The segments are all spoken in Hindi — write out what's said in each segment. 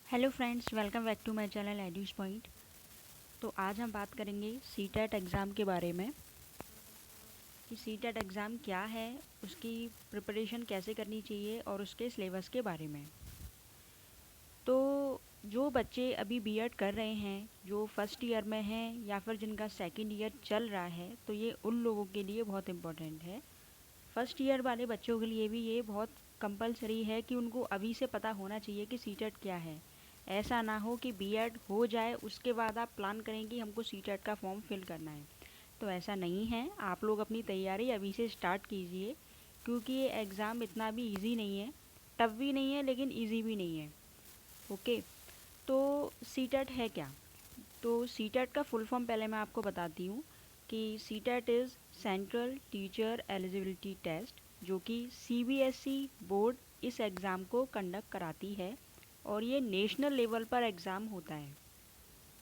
Hello friends, welcome back to my channel Edu's point. तो आज हम बात करेंगे सीटेट एग्ज़ाम के बारे में कि सीटेट एग्ज़ाम क्या है, उसकी प्रिपरेशन कैसे करनी चाहिए और उसके सिलेबस के बारे में। तो जो बच्चे अभी बीएड कर रहे हैं, जो फर्स्ट ईयर में हैं या फिर जिनका सेकंड ईयर चल रहा है, तो ये उन लोगों के लिए बहुत इम्पोर्टेंट है। फर्स्ट ईयर वाले बच्चों के लिए भी ये बहुत कंपलसरी है कि उनको अभी से पता होना चाहिए कि सीटेट क्या है। ऐसा ना हो कि बीएड हो जाए उसके बाद आप प्लान करें कि हमको सीटेट का फॉर्म फिल करना है। तो ऐसा नहीं है, आप लोग अपनी तैयारी अभी से स्टार्ट कीजिए, क्योंकि ये एग्ज़ाम इतना भी इजी नहीं है, टफ भी नहीं है लेकिन इजी भी नहीं है। ओके, तो सीटेट है क्या? तो सीटेट का फुल फॉर्म पहले मैं आपको बताती हूँ कि CTET is central teacher eligibility test, जो कि सीबीएसई बोर्ड इस एग्ज़ाम को कंडक्ट कराती है और ये नेशनल लेवल पर एग्ज़ाम होता है।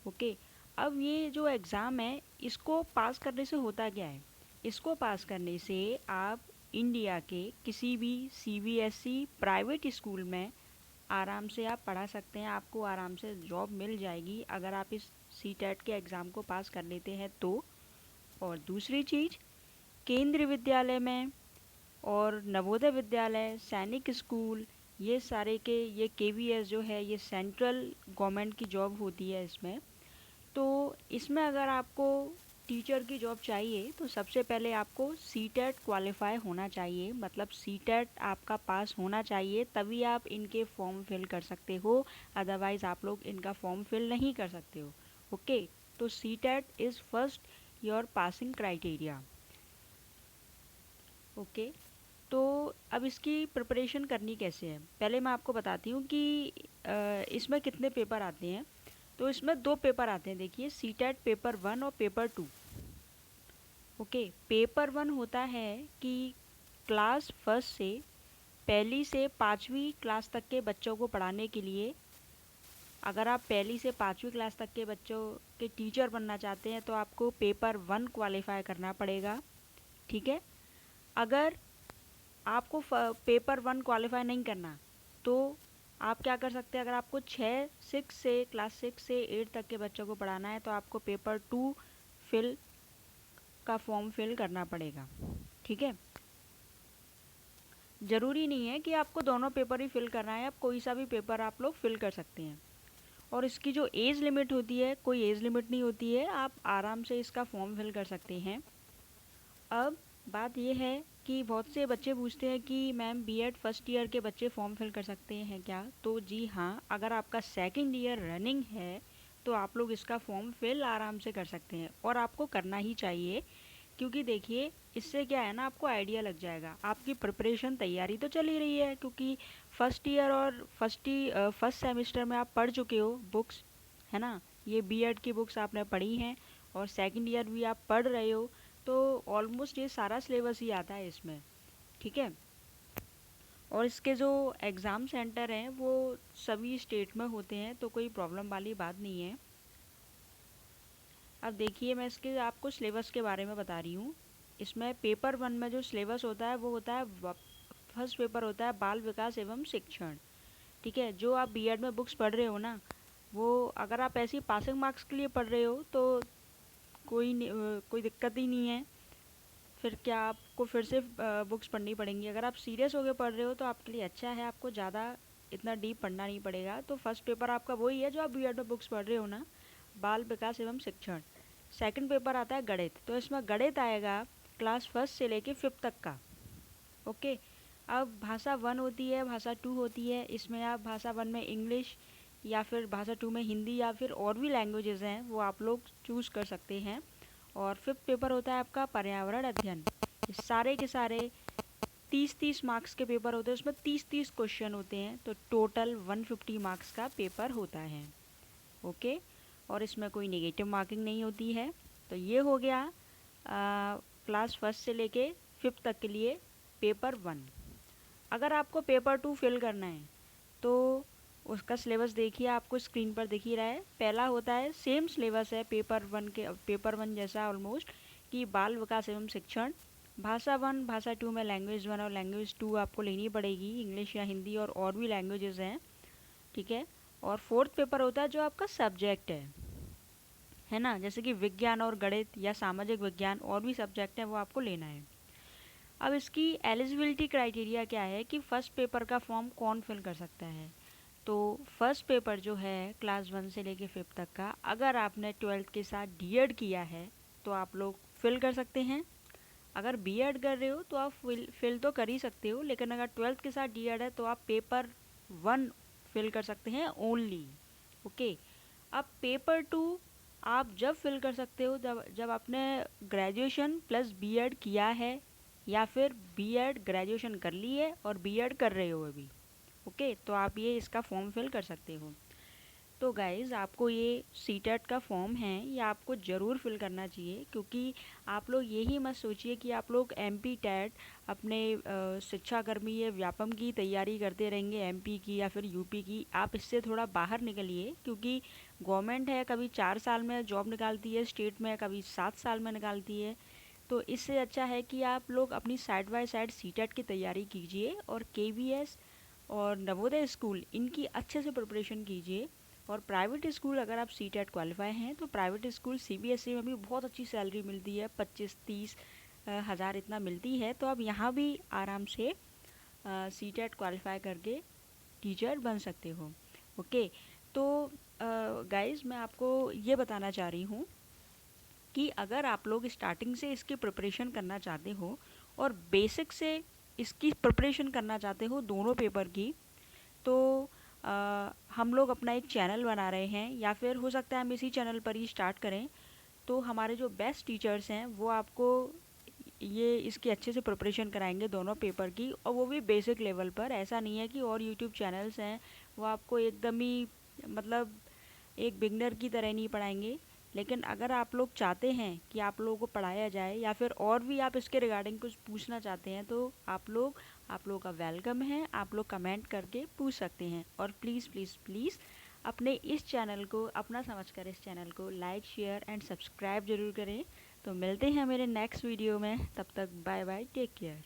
ओके, अब ये जो एग्ज़ाम है, इसको पास करने से होता क्या है? इसको पास करने से आप इंडिया के किसी भी सीबीएसई प्राइवेट स्कूल में आराम से आप पढ़ा सकते हैं, आपको आराम से जॉब मिल जाएगी अगर आप इस सीटेट के एग्ज़ाम को पास कर लेते हैं तो। और दूसरी चीज़, केंद्रीय विद्यालय में और नवोदय विद्यालय, सैनिक स्कूल, ये सारे के ये केवीएस जो है, ये सेंट्रल गवर्नमेंट की जॉब होती है इसमें। तो इसमें अगर आपको टीचर की जॉब चाहिए तो सबसे पहले आपको सीटेट क्वालिफाई होना चाहिए, मतलब सीटेट आपका पास होना चाहिए, तभी आप इनके फॉर्म फिल कर सकते हो। अदरवाइज़ आप लोग इनका फॉर्म फिल नहीं कर सकते हो। ओके, तो CTET is first your passing criteria. Okay, तो अब इसकी प्रिपरेशन करनी कैसे है, पहले मैं आपको बताती हूँ कि इसमें कितने पेपर आते हैं। तो इसमें दो पेपर आते हैं, देखिए, सीटेट पेपर 1 और पेपर 2। ओके, पेपर 1 होता है कि क्लास फर्स्ट से पहली से पाँचवीं क्लास तक के बच्चों को पढ़ाने के लिए, अगर आप पहली से पाँचवीं क्लास तक के बच्चों के टीचर बनना चाहते हैं तो आपको पेपर 1 क्वालिफाई करना पड़ेगा। ठीक है, अगर आपको पेपर 1 क्वालिफाई नहीं करना तो आप क्या कर सकते हैं, अगर आपको क्लास 6 से 8 तक के बच्चों को पढ़ाना है तो आपको पेपर 2 फिल का फॉर्म फिल करना पड़ेगा। ठीक है, ज़रूरी नहीं है कि आपको दोनों पेपर ही फिल करना है, आप कोई सा भी पेपर आप लोग फिल कर सकते हैं। और इसकी जो एज लिमिट होती है, कोई एज लिमिट नहीं होती है, आप आराम से इसका फॉर्म फिल कर सकते हैं। अब बात यह है कि बहुत से बच्चे पूछते हैं कि मैम बीएड फर्स्ट ईयर के बच्चे फॉर्म फिल कर सकते हैं क्या? तो जी हाँ, अगर आपका सेकंड ईयर रनिंग है तो आप लोग इसका फॉर्म फिल आराम से कर सकते हैं, और आपको करना ही चाहिए। क्योंकि देखिए, इससे क्या है ना, आपको आइडिया लग जाएगा, आपकी प्रिपरेशन तैयारी तो चल ही रही है, क्योंकि फर्स्ट ईयर और फर्स्ट सेमेस्टर में आप पढ़ चुके हो बुक्स, है ना, ये बीएड की बुक्स आपने पढ़ी हैं, और सेकंड ईयर भी आप पढ़ रहे हो, तो ऑलमोस्ट ये सारा सिलेबस ही आता है इसमें। ठीक है, और इसके जो एग्ज़ाम सेंटर हैं वो सभी स्टेट में होते हैं, तो कोई प्रॉब्लम वाली बात नहीं है। अब देखिए, मैं इसके आपको सिलेबस के बारे में बता रही हूँ। इसमें पेपर 1 में जो सिलेबस होता है वो होता है, फर्स्ट पेपर होता है बाल विकास एवं शिक्षण। ठीक है, जो आप बीएड में बुक्स पढ़ रहे हो ना, वो अगर आप ऐसी पासिंग मार्क्स के लिए पढ़ रहे हो तो कोई दिक्कत ही नहीं है, फिर क्या आपको फिर से बुक्स पढ़नी पड़ेंगी। अगर आप सीरियस होकर पढ़ रहे हो तो आपके लिए अच्छा है, आपको ज़्यादा इतना डीप पढ़ना नहीं पड़ेगा। तो फर्स्ट पेपर आपका वही है जो आप बीएड में बुक्स पढ़ रहे हो ना, बाल विकास एवं शिक्षण। सेकंड पेपर आता है गणित, तो इसमें गणित आएगा क्लास फर्स्ट से लेके 5th तक का। ओके, अब भाषा 1 होती है, भाषा 2 होती है, इसमें आप भाषा 1 में इंग्लिश या फिर भाषा 2 में हिंदी या फिर और भी लैंग्वेजेस हैं वो आप लोग चूज़ कर सकते हैं। और 5th पेपर होता है आपका पर्यावरण अध्ययन। ये सारे के सारे 30-30 मार्क्स के पेपर होते हैं, उसमें 30-30 क्वेश्चन होते हैं, तो टोटल 150 मार्क्स का पेपर होता है। ओके, और इसमें कोई नेगेटिव मार्किंग नहीं होती है। तो ये हो गया क्लास फर्स्ट से लेके 5th तक के लिए पेपर 1। अगर आपको पेपर 2 फिल करना है तो उसका सिलेबस देखिए, आपको स्क्रीन पर दिख ही रहा है। पहला होता है, सेम सिलेबस है पेपर 1 जैसा ऑलमोस्ट, कि बाल विकास एवं शिक्षण। भाषा 1, भाषा 2 में लैंग्वेज 1 और लैंग्वेज 2 आपको लेनी पड़ेगी, इंग्लिश या हिंदी और भी लैंग्वेजेस हैं। ठीक है, और फोर्थ पेपर होता है जो आपका सब्जेक्ट है ना, जैसे कि विज्ञान और गणित या सामाजिक विज्ञान और भी सब्जेक्ट हैं वो आपको लेना है। अब इसकी एलिजिबिलिटी क्राइटेरिया क्या है कि फ़र्स्ट पेपर का फॉर्म कौन फिल कर सकता है। तो फर्स्ट पेपर जो है क्लास 1 से लेके 5th तक का, अगर आपने 12th के साथ डीएड किया है तो आप लोग फिल कर सकते हैं। अगर बीएड कर रहे हो तो आप फिल तो कर ही सकते हो, लेकिन अगर 12th के साथ डीएड है तो आप पेपर 1 फिल कर सकते हैं ओनली। ओके। अब पेपर 2 आप जब फिल कर सकते हो जब जब आपने ग्रेजुएशन प्लस बीएड किया है, या फिर बीएड ग्रेजुएशन कर ली है और बीएड कर रहे हो अभी। ओके, तो आप ये इसका फॉर्म फिल कर सकते हो। तो गाइज़, आपको ये सीटेट का फॉर्म है ये आपको ज़रूर फिल करना चाहिए, क्योंकि आप लोग यही मत सोचिए कि आप लोग एमपी टेट अपने शिक्षाकर्मी या व्यापम की तैयारी करते रहेंगे, एमपी की या फिर यूपी की। आप इससे थोड़ा बाहर निकलिए, क्योंकि गवर्नमेंट है कभी 4 साल में जॉब निकालती है, स्टेट में कभी 7 साल में निकालती है। तो इससे अच्छा है कि आप लोग अपनी साइड बाय साइड सीटेट की तैयारी कीजिए और केवीएस और नवोदय स्कूल इनकी अच्छे से प्रिपरेशन कीजिए। और प्राइवेट स्कूल अगर आप सीटेट क्वालिफाई हैं तो प्राइवेट स्कूल सीबीएसई में भी बहुत अच्छी सैलरी मिलती है, 25-30 हज़ार इतना मिलती है। तो आप यहाँ भी आराम से सीटेट क्वालिफाई करके टीचर बन सकते हो। ओके। तो गाइस, मैं आपको ये बताना चाह रही हूँ कि अगर आप लोग स्टार्टिंग से इसकी प्रिपरेशन करना चाहते हो और बेसिक से इसकी प्रिपरेशन करना चाहते हो दोनों पेपर की, तो हम लोग अपना एक चैनल बना रहे हैं, या फिर हो सकता है हम इसी चैनल पर ही स्टार्ट करें। तो हमारे जो बेस्ट टीचर्स हैं वो आपको ये इसकी अच्छे से प्रिपरेशन कराएंगे दोनों पेपर की, और वो भी बेसिक लेवल पर। ऐसा नहीं है कि और यूट्यूब चैनल्स हैं वो आपको एकदम ही मतलब एक बिगनर की तरह नहीं पढ़ाएंगे। लेकिन अगर आप लोग चाहते हैं कि आप लोगों को पढ़ाया जाए, या फिर और भी आप इसके रिगार्डिंग कुछ पूछना चाहते हैं, तो आप लोगों का वेलकम है, आप लोग कमेंट करके पूछ सकते हैं। और प्लीज़ प्लीज़ प्लीज़ अपने इस चैनल को अपना समझकर इस चैनल को लाइक शेयर एंड सब्सक्राइब जरूर करें। तो मिलते हैं मेरे नेक्स्ट वीडियो में, तब तक बाय बाय, टेक केयर।